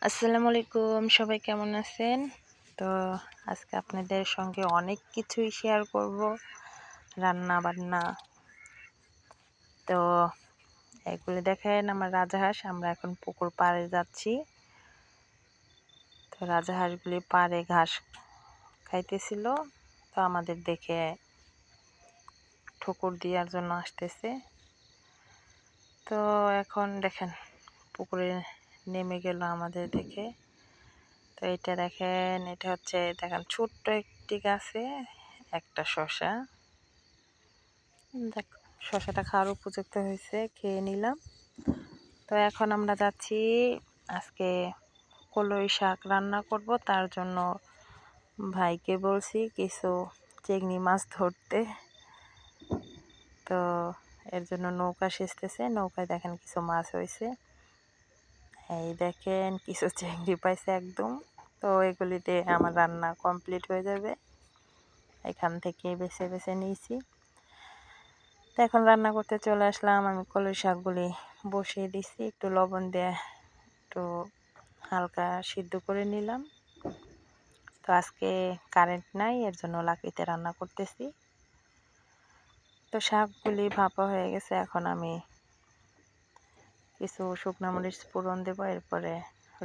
আসসালামু আলাইকুম, সবাই কেমন আছেন? তো আজকে আপনাদের সঙ্গে অনেক কিছুই শেয়ার করব, রান্না বান্না। তো এগুলি দেখেন আমার রাজাহাঁস, আমরা এখন পুকুর পাড়ে যাচ্ছি। তো রাজাহাঁসগুলি পাড়ে ঘাস খাইতেছিল, তো আমাদের দেখে ঠুকুর দেওয়ার জন্য আসতেছে। তো এখন দেখেন পুকুরে নেমে গেল আমাদের দেখে। তো এটা দেখেন, এটা হচ্ছে দেখেন ছোট্ট একটি গাছে একটা শসা। দেখ, শসাটা খাওয়ার উপযুক্ত হয়েছে, খেয়ে নিলাম। তো এখন আমরা যাচ্ছি, আজকে কলই শাক রান্না করব। তার জন্য ভাইকে বলছি কিছু চিংড়ি মাছ ধরতে। তো এর জন্য নৌকা সেচতেছে, নৌকায় দেখেন কিছু মাছ হয়েছে। এই দেখেন কিছু চিংড়ি পাইছে একদম। তো এগুলি দিয়ে আমার রান্না কমপ্লিট হয়ে যাবে। এখান থেকে বেছে বেছে নিয়েছি। তো এখন রান্না করতে চলে আসলাম। আমি কলই শাকগুলি বসিয়ে দিছি, একটু লবণ দিয়ে একটু হালকা সিদ্ধ করে নিলাম। তো আজকে কারেন্ট নাই, এর জন্য লাকড়িতে রান্না করতেছি। তো শাকগুলি ভাপা হয়ে গেছে, এখন আমি কিছু শুকনো মরিচ ফোড়ন দেবো, এরপরে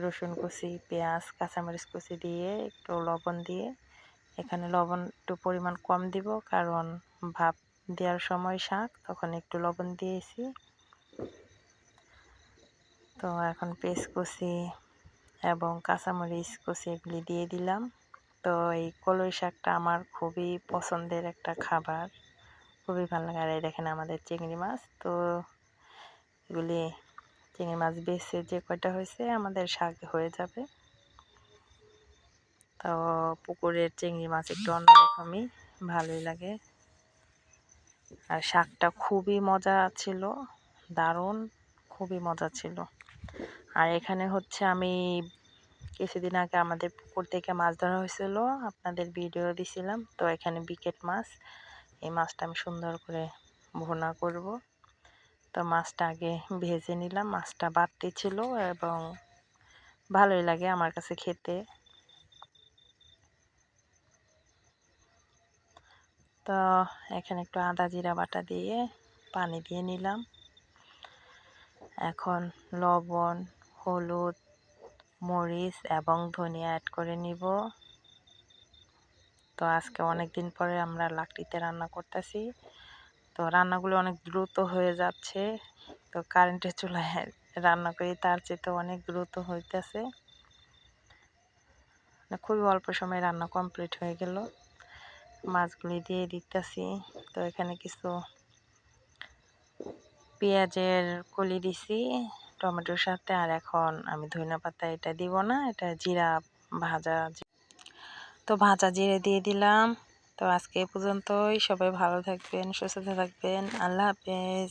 রসুন কুচি, পেঁয়াজ, কাঁচামরিচ কুচি দিয়ে একটু লবণ দিয়ে, এখানে লবণ একটু পরিমাণ কম দিব, কারণ ভাপ দেওয়ার সময় শাক তখন একটু লবণ দিয়েছি। তো এখন পেঁয়াজ কুচি এবং কাঁচামরিচ কুচি এগুলি দিয়ে দিলাম। তো এই কলই শাকটা আমার খুবই পছন্দের একটা খাবার, খুবই ভালো লাগে। আর এই দেখেন আমাদের চিংড়ি মাছ। তো এগুলি চিংড়ি মাছ বেছে যে কয়টা হয়েছে আমাদের শাক হয়ে যাবে। তো পুকুরের চিংড়ি মাছ একটু অন্যরকমই ভালোই লাগে। আর শাকটা খুবই মজা ছিল, দারুণ, খুবই মজা ছিল। আর এখানে হচ্ছে আমি কিছুদিন আগে আমাদের পুকুর থেকে মাছ ধরা হয়েছিল, আপনাদের ভিডিও দিছিলাম। তো এখানে বিকেট মাছ, এই মাছটা আমি সুন্দর করে ভুনা করব। তো মাছটা আগে ভেজে নিলাম, মাছটা বাড়তি ছিল এবং ভালোই লাগে আমার কাছে খেতে। তো এখানে একটু আদা জিরা বাটা দিয়ে পানি দিয়ে নিলাম। এখন লবণ, হলুদ, মরিচ এবং ধনিয়া অ্যাড করে নিব। তো আজকে অনেক দিন পরে আমরা লাকড়িতে রান্না করতেছি। তো রান্নাগুলো অনেক দ্রুত হয়ে যাচ্ছে। তো কারেন্টের চুলায় রান্না করি, তার চেয়ে অনেক দ্রুত হইতেছে। খুবই অল্প সময় রান্না কমপ্লিট হয়ে গেল। মাছগুলি দিয়ে দিতেছি। তো এখানে কিছু পেঁয়াজের কলি দিছি টমেটোর সাথে। আর এখন আমি ধনিয়া পাতা এটা দিব না, এটা জিরা ভাজা। তো ভাজা জিরে দিয়ে দিলাম। তো আজকে এ পর্যন্তই, সবাই ভালো থাকবেন, সুস্থ থাকবেন, আল্লাহ হাফেজ।